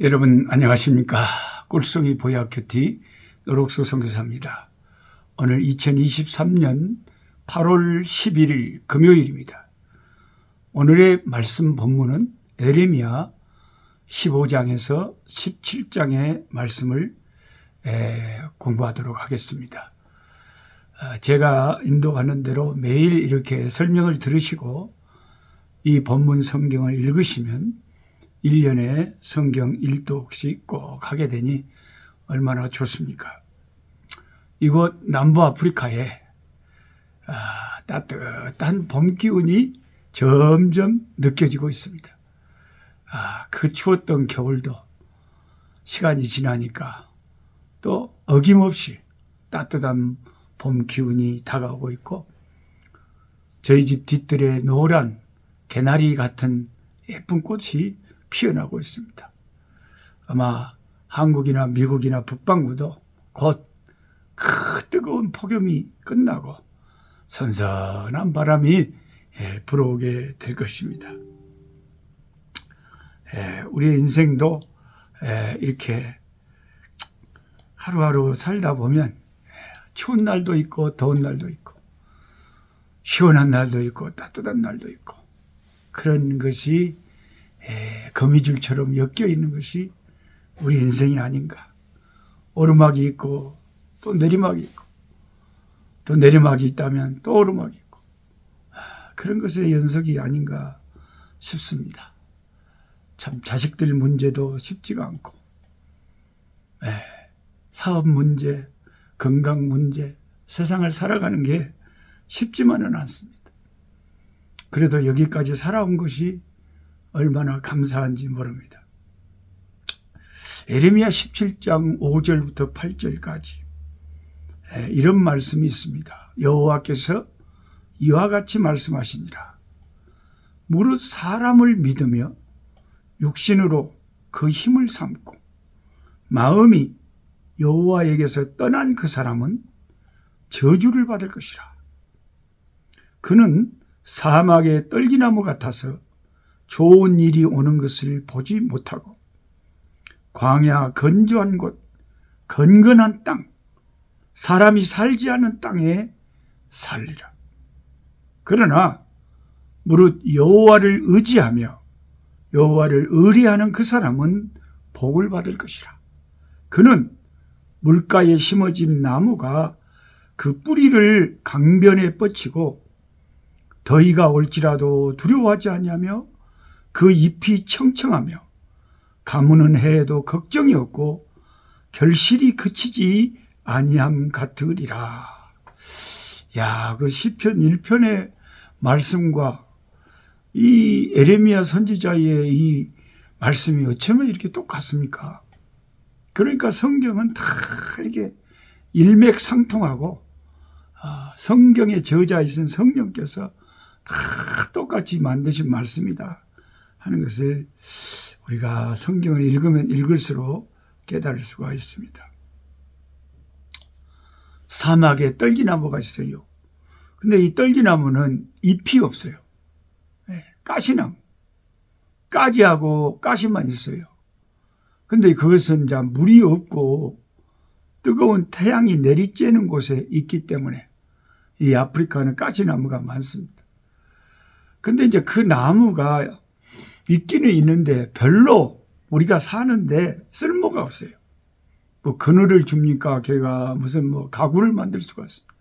여러분 안녕하십니까. 꿀송이 보야큐티 노록수 선교사입니다. 오늘 2023년 8월 11일 금요일입니다. 오늘의 말씀 본문은 에레미야 15장에서 17장의 말씀을 공부하도록 하겠습니다. 제가 인도하는 대로 매일 이렇게 설명을 들으시고 이 본문 성경을 읽으시면 1년에 성경 1독씩 꼭 하게 되니 얼마나 좋습니까? 이곳 남부 아프리카에 따뜻한 봄 기운이 점점 느껴지고 있습니다. 그 추웠던 겨울도 시간이 지나니까 또 어김없이 따뜻한 봄 기운이 다가오고 있고, 저희 집 뒤뜰에 노란 개나리 같은 예쁜 꽃이 피어나고 있습니다. 아마 한국이나 미국이나 북반구도 곧 그 뜨거운 폭염이 끝나고 선선한 바람이 불어오게 될 것입니다. 우리의 인생도 이렇게 하루하루 살다 보면 추운 날도 있고 더운 날도 있고 시원한 날도 있고 따뜻한 날도 있고, 그런 것이 거미줄처럼 엮여 있는 것이 우리 인생이 아닌가. 오르막이 있고 또 내리막이 있고 또 내리막이 있다면 또 오르막이 있고, 그런 것의 연속이 아닌가 싶습니다. 참 자식들 문제도 쉽지가 않고, 사업 문제, 건강 문제, 세상을 살아가는 게 쉽지만은 않습니다. 그래도 여기까지 살아온 것이 얼마나 감사한지 모릅니다. 에레미야 17장 5절부터 8절까지 이런 말씀이 있습니다. 여호와께서 이와 같이 말씀하시니라. 무릇 사람을 믿으며 육신으로 그 힘을 삼고 마음이 여호와에게서 떠난 그 사람은 저주를 받을 것이라. 그는 사막의 떨기나무 같아서 좋은 일이 오는 것을 보지 못하고 광야 건조한 곳, 건건한 땅, 사람이 살지 않은 땅에 살리라. 그러나 무릇 여호와를 의지하며 여호와를 의뢰하는 그 사람은 복을 받을 것이라. 그는 물가에 심어진 나무가 그 뿌리를 강변에 뻗치고 더위가 올지라도 두려워하지 아니하며 그 잎이 청청하며 가무는 해에도 걱정이 없고 결실이 그치지 아니함 같으리라. 그 시편 1편의 말씀과 이 에레미야 선지자의 이 말씀이 어쩌면 이렇게 똑같습니까? 그러니까 성경은 다 이렇게 일맥상통하고 성경의 저자이신 성령께서 다 똑같이 만드신 말씀이다 하는 것을 우리가 성경을 읽으면 읽을수록 깨달을 수가 있습니다. 사막에 떨기나무가 있어요. 근데 이 떨기나무는 잎이 없어요. 가시나무, 가지하고 가시만 있어요. 근데 그것은 이제 물이 없고 뜨거운 태양이 내리쬐는 곳에 있기 때문에 이 아프리카는 가시나무가 많습니다. 근데 이제 그 나무가 있기는 있는데 별로 우리가 사는데 쓸모가 없어요. 뭐 그늘을 줍니까? 걔가 무슨 가구를 만들 수가 있습니까?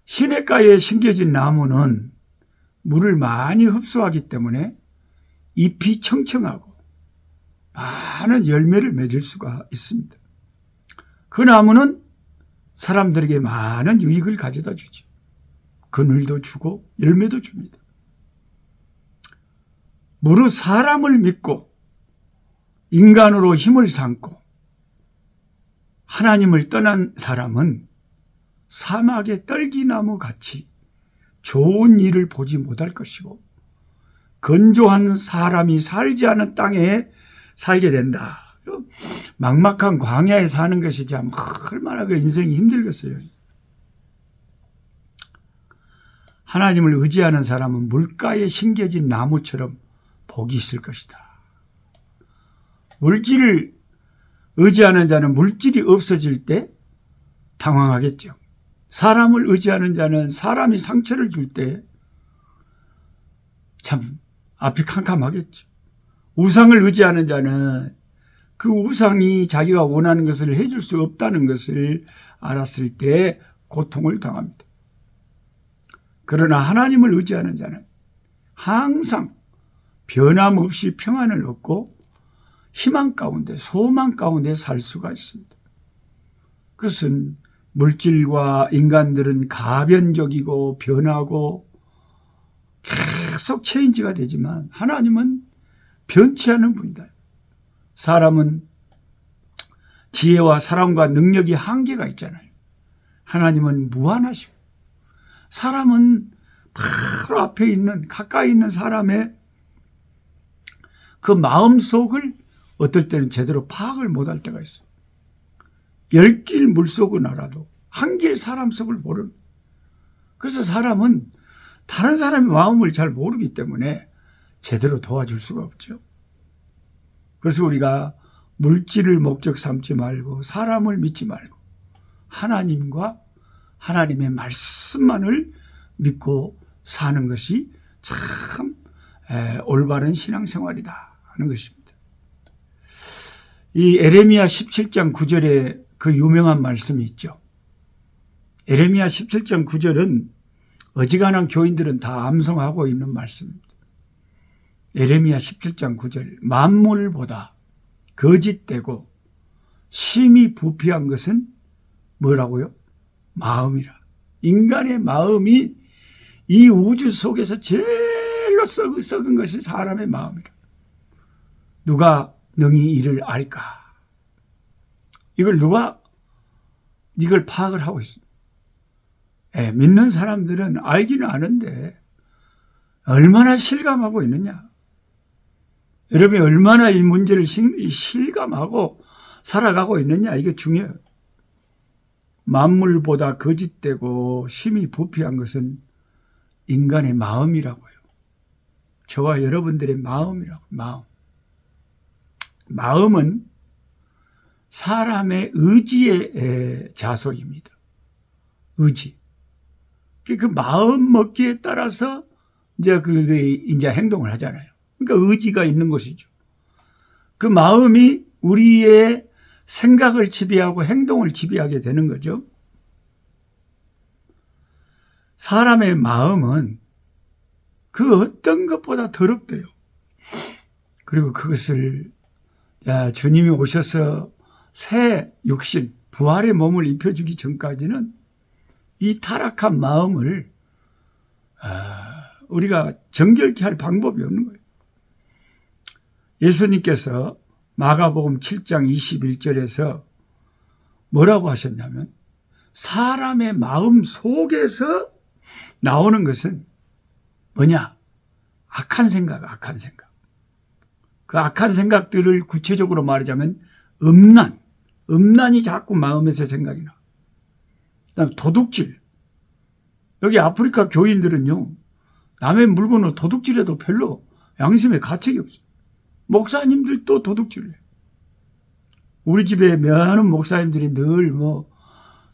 시냇가에 심겨진 나무는 물을 많이 흡수하기 때문에 잎이 청청하고 많은 열매를 맺을 수가 있습니다. 그 나무는 사람들에게 많은 유익을 가져다 주죠. 그늘도 주고 열매도 줍니다. 무릇 사람을 믿고 인간으로 힘을 삼고 하나님을 떠난 사람은 사막의 떨기나무 같이 좋은 일을 보지 못할 것이고 건조한 사람이 살지 않은 땅에 살게 된다. 막막한 광야에 사는 것이 참 얼마나 그 인생이 힘들겠어요. 하나님을 의지하는 사람은 물가에 심겨진 나무처럼 복이 있을 것이다. 물질을 의지하는 자는 물질이 없어질 때 당황하겠죠. 사람을 의지하는 자는 사람이 상처를 줄 때 참 앞이 캄캄하겠죠. 우상을 의지하는 자는 그 우상이 자기가 원하는 것을 해줄 수 없다는 것을 알았을 때 고통을 당합니다. 그러나 하나님을 의지하는 자는 항상 변함없이 평안을 얻고 희망 가운데, 소망 가운데 살 수가 있습니다. 그것은 물질과 인간들은 가변적이고 변하고 계속 체인지가 되지만 하나님은 변치 않은 분이다. 사람은 지혜와 사랑과 능력이 한계가 있잖아요. 하나님은 무한하시고 사람은 바로 앞에 있는 가까이 있는 사람의 그 마음속을 어떨 때는 제대로 파악을 못할 때가 있어요. 10길 물속은 알아도 한 길 사람 속을 모르는. 그래서 사람은 다른 사람의 마음을 잘 모르기 때문에 제대로 도와줄 수가 없죠. 그래서 우리가 물질을 목적 삼지 말고 사람을 믿지 말고 하나님과 하나님의 말씀만을 믿고 사는 것이 참 올바른 신앙생활이다 하는 것입니다. 이 에레미야 17장 9절에 그 유명한 말씀이 있죠. 에레미야 17장 9절은 어지간한 교인들은 다 암송하고 있는 말씀입니다. 에레미야 17장 9절 만물보다 거짓되고 심히 부패한 것은 뭐라고요? 마음이라. 인간의 마음이 이 우주 속에서 제일로 썩은 것이 사람의 마음이라. 누가 능히 이를 알까? 이걸 누가 이걸 파악을 하고 있습니다. 믿는 사람들은 알기는 아는데 얼마나 실감하고 있느냐? 여러분이 얼마나 이 문제를 실감하고 살아가고 있느냐? 이게 중요해요. 만물보다 거짓되고 심히 부패한 것은 인간의 마음이라고요. 저와 여러분들의 마음이라고. 마음은 사람의 의지의 자소입니다. 의지. 그 마음 먹기에 따라서 이제 행동을 하잖아요. 그러니까 의지가 있는 것이죠. 그 마음이 우리의 생각을 지배하고 행동을 지배하게 되는 거죠. 사람의 마음은 그 어떤 것보다 더럽대요. 그리고 그것을 주님이 오셔서 새 육신, 부활의 몸을 입혀주기 전까지는 이 타락한 마음을 우리가 정결케 할 방법이 없는 거예요. 예수님께서 마가복음 7장 21절에서 뭐라고 하셨냐면 사람의 마음 속에서 나오는 것은 뭐냐? 악한 생각. 그 악한 생각들을 구체적으로 말하자면 음란이 자꾸 마음에서 생각이 나. 그다음 도둑질. 여기 아프리카 교인들은요, 남의 물건을 도둑질해도 별로 양심에 가책이 없어요. 목사님들도 도둑질을 해요. 우리 집에 많은 목사님들이 늘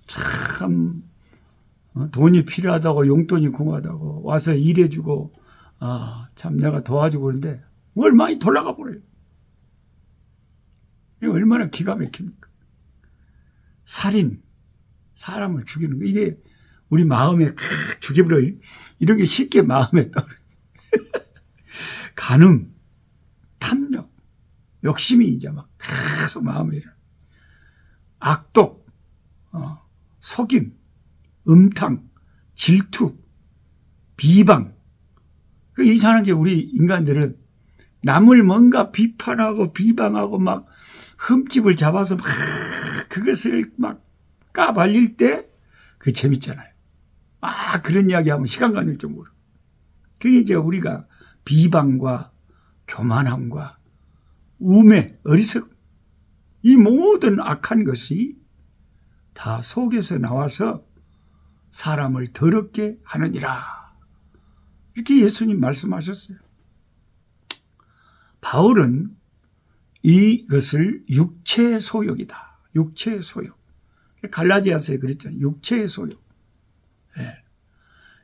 참 돈이 필요하다고, 용돈이 궁하다고 와서 일해주고 참 내가 도와주고 그러는데 뭘 많이 돌아가 버려요. 이게 얼마나 기가 막힙니까? 살인, 사람을 죽이는 거, 이게 우리 마음에 죽여버려요. 이런 게 쉽게 마음에 떠요. 간음, 탐욕, 욕심이 이제 막 계속 마음에 일어나. 악독, 속임, 음탕, 질투, 비방. 그 이상한 게 우리 인간들은 남을 뭔가 비판하고 비방하고 막 흠집을 잡아서 막 그것을 막 까발릴 때 그게 재밌잖아요. 그런 이야기 하면 시간 가는 줄 모르고. 그게 이제 우리가 비방과 교만함과 우매, 어리석, 이 모든 악한 것이 다 속에서 나와서 사람을 더럽게 하느니라. 이렇게 예수님 말씀하셨어요. 바울은 이것을 육체의 소욕이다. 육체의 소욕. 갈라디아서에 그랬잖아요. 육체의 소욕. 예.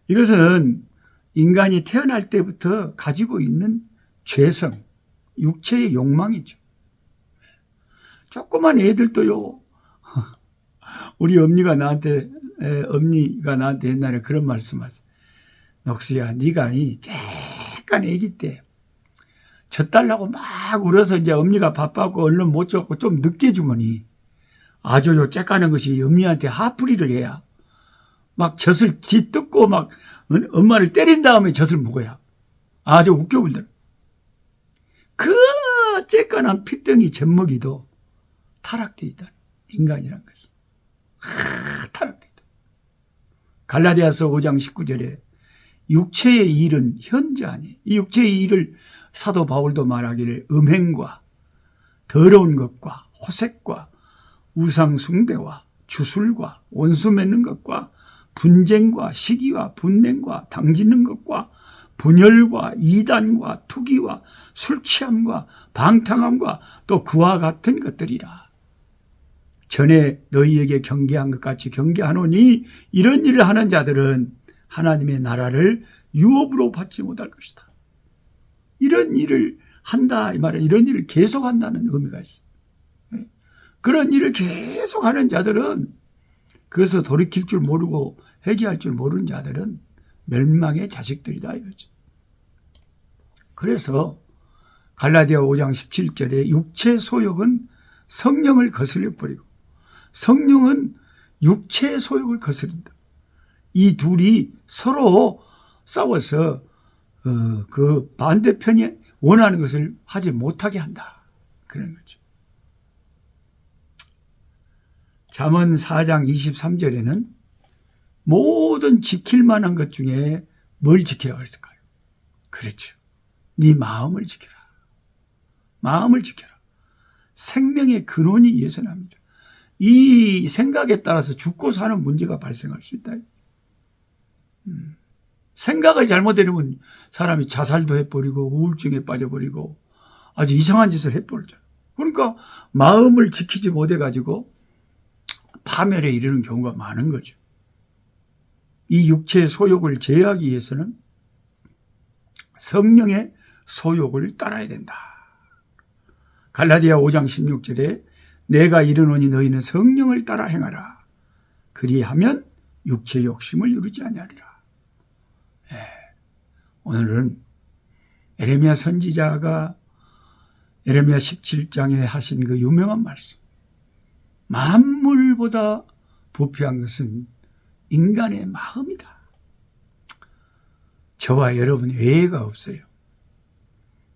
이것은 인간이 태어날 때부터 가지고 있는 죄성, 육체의 욕망이죠. 조그만 애들도요. 우리 엄니가 나한테 옛날에 그런 말씀하셨어요. 녹수야, 네가 쬐깐 애기 때 젖달라고 막 울어서 이제 엄니가 바빠고 얼른 못 줬고 좀 늦게 주머니 아주 요 쬐까는 것이 엄니한테 하풀이를 해야 막 젖을 뒤뜯고 막 엄마를 때린 다음에 젖을 묵어야 아주 웃겨 울더라. 그 쬐깐한 핏덩이 젖먹이도 타락되어 있다. 인간이란 것은. 타락되어 있다. 갈라디아서 5장 19절에 육체의 일은 현저하니 이 육체의 일을 사도 바울도 말하기를 음행과 더러운 것과 호색과 우상 숭배와 주술과 원수 맺는 것과 분쟁과 시기와 분냉과 당짓는 것과 분열과 이단과 투기와 술 취함과 방탕함과 또 그와 같은 것들이라. 전에 너희에게 경계한 것 같이 경계하노니 이런 일을 하는 자들은 하나님의 나라를 유업으로 받지 못할 것이다. 이런 일을 한다 이 말은 이런 일을 계속한다는 의미가 있어. 그런 일을 계속하는 자들은 그것을 돌이킬 줄 모르고 회개할 줄 모르는 자들은 멸망의 자식들이다 이거죠. 그래서 갈라디아 5장 17절에 육체 소욕은 성령을 거슬려 버리고 성령은 육체의 소욕을 거스른다. 이 둘이 서로 싸워서 그 반대편이 원하는 것을 하지 못하게 한다. 그런 거죠. 잠언 4장 23절에는 모든 지킬 만한 것 중에 뭘 지키라고 했을까요? 그렇죠. 네 마음을 지켜라. 마음을 지켜라. 생명의 근원이 예선합니다. 이 생각에 따라서 죽고 사는 문제가 발생할 수 있다. 생각을 잘못해놓으면 사람이 자살도 해버리고 우울증에 빠져버리고 아주 이상한 짓을 해버리죠. 그러니까 마음을 지키지 못해가지고 파멸에 이르는 경우가 많은 거죠. 이 육체의 소욕을 제어하기 위해서는 성령의 소욕을 따라야 된다. 갈라디아 5장 16절에 내가 이르노니 너희는 성령을 따라 행하라. 그리하면 육체의 욕심을 이루지 아니하리라. 오늘은 에레미야 선지자가 에레미야 17장에 하신 그 유명한 말씀. 만물보다 부패한 것은 인간의 마음이다. 저와 여러분 외회가 없어요.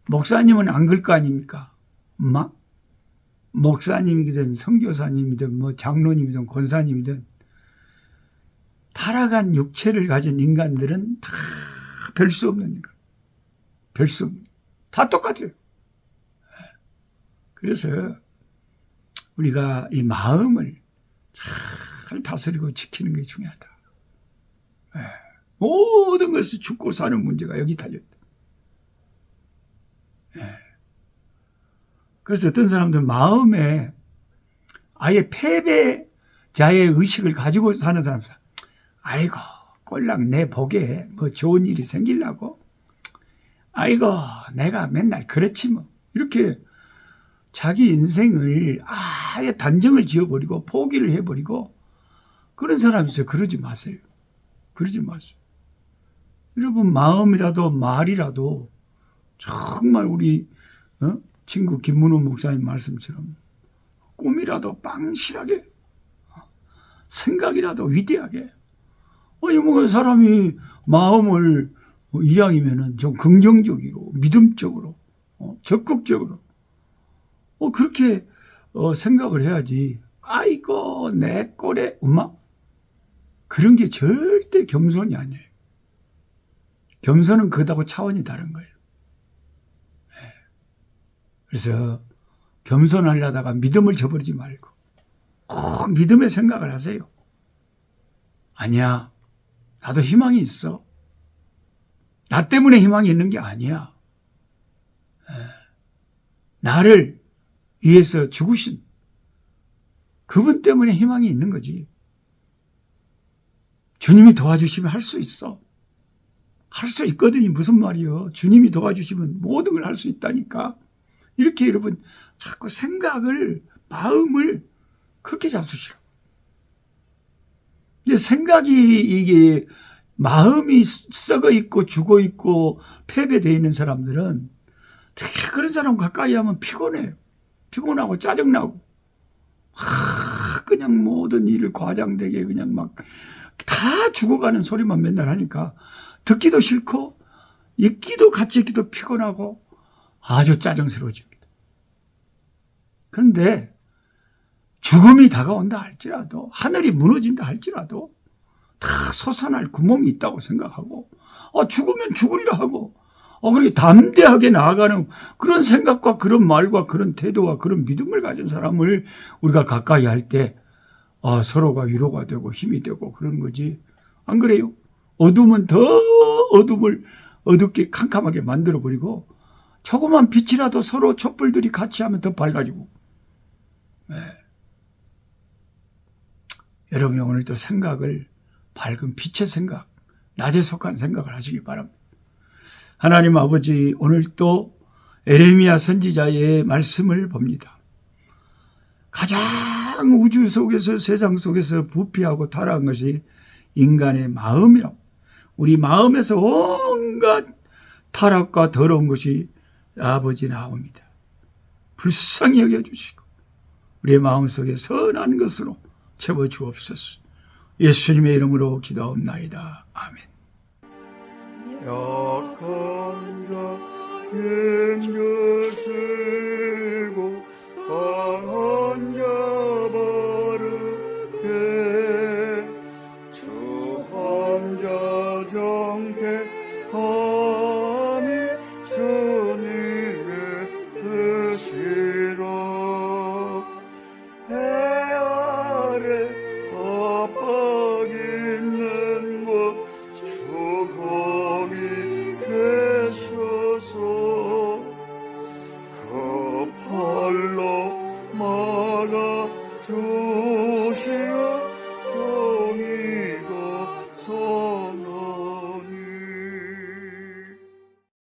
목사님은 안 그럴 거 아닙니까? 목사님이든 선교사님이든 뭐 장로님이든 권사님이든 타락한 육체를 가진 인간들은 다 별 수 없는 인간. 별 수 없는. 다 똑같아요. 그래서 우리가 이 마음을 잘 다스리고 지키는 게 중요하다. 모든 것이 죽고 사는 문제가 여기 달려있다. 그래서 어떤 사람들은 마음에 아예 패배자의 의식을 가지고 사는 사람, 아이고 꼴랑 내 복에 뭐 좋은 일이 생기려고, 아이고 내가 맨날 그렇지 뭐, 이렇게 자기 인생을 아예 단정을 지어버리고 포기를 해버리고 그런 사람이 있어요. 그러지 마세요. 그러지 마세요. 여러분 마음이라도 말이라도 정말 우리 친구 김문호 목사님 말씀처럼 꿈이라도 빵실하게, 생각이라도 위대하게. 아니 뭐 사람이 마음을 이왕이면은 좀 긍정적이고 믿음적으로 적극적으로 그렇게 생각을 해야지. 아이고 내 꼴에 엄마, 그런 게 절대 겸손이 아니에요. 겸손은 그거하고 차원이 다른 거예요. 그래서 겸손하려다가 믿음을 저버리지 말고 꼭 믿음의 생각을 하세요. 아니야, 나도 희망이 있어. 나 때문에 희망이 있는 게 아니야. 나를 위해서 죽으신 그분 때문에 희망이 있는 거지. 주님이 도와주시면 할 수 있어. 할 수 있거든요. 무슨 말이요. 주님이 도와주시면 모든 걸 할 수 있다니까. 이렇게 여러분 자꾸 생각을, 마음을 그렇게 잡수시라. 근데 생각이 이게 마음이 썩어 있고 죽어 있고 패배되어 있는 사람들은 특히 그런 사람 가까이 하면 피곤해요. 피곤하고 짜증나고 그냥 모든 일을 과장되게 그냥 막 다 죽어가는 소리만 맨날 하니까 듣기도 싫고 있기도 같이 있기도 피곤하고 아주 짜증스러워집니다. 그런데 죽음이 다가온다 할지라도 하늘이 무너진다 할지라도 다 솟아날 구멍이 있다고 생각하고 죽으면 죽으리라 하고 그렇게 담대하게 나아가는 그런 생각과 그런 말과 그런 태도와 그런 믿음을 가진 사람을 우리가 가까이 할 때 서로가 위로가 되고 힘이 되고 그런 거지. 안 그래요? 어둠은 더 어둠을 어둡게 캄캄하게 만들어버리고 조그만 빛이라도 서로 촛불들이 같이 하면 더 밝아지고. 네. 여러분이 오늘도 생각을 밝은 빛의 생각, 낮에 속한 생각을 하시기 바랍니다. 하나님 아버지, 오늘 또 에레미야 선지자의 말씀을 봅니다. 가장 우주 속에서 세상 속에서 부패하고 타락한 것이 인간의 마음이라고. 우리 마음에서 온갖 타락과 더러운 것이 아버지 나옵니다. 불쌍히 여겨주시고 우리의 마음속에 선한 것으로 채워주옵소서. 예수님의 이름으로 기도하옵나이다. 아멘. 약한 자 힘주시고 강한 자 바르게 주 혼자 정택함이 주님의 뜻이라. 해 아래 압박 있는 곳 주 거기 계셔서 그 팔로 막아 주시오.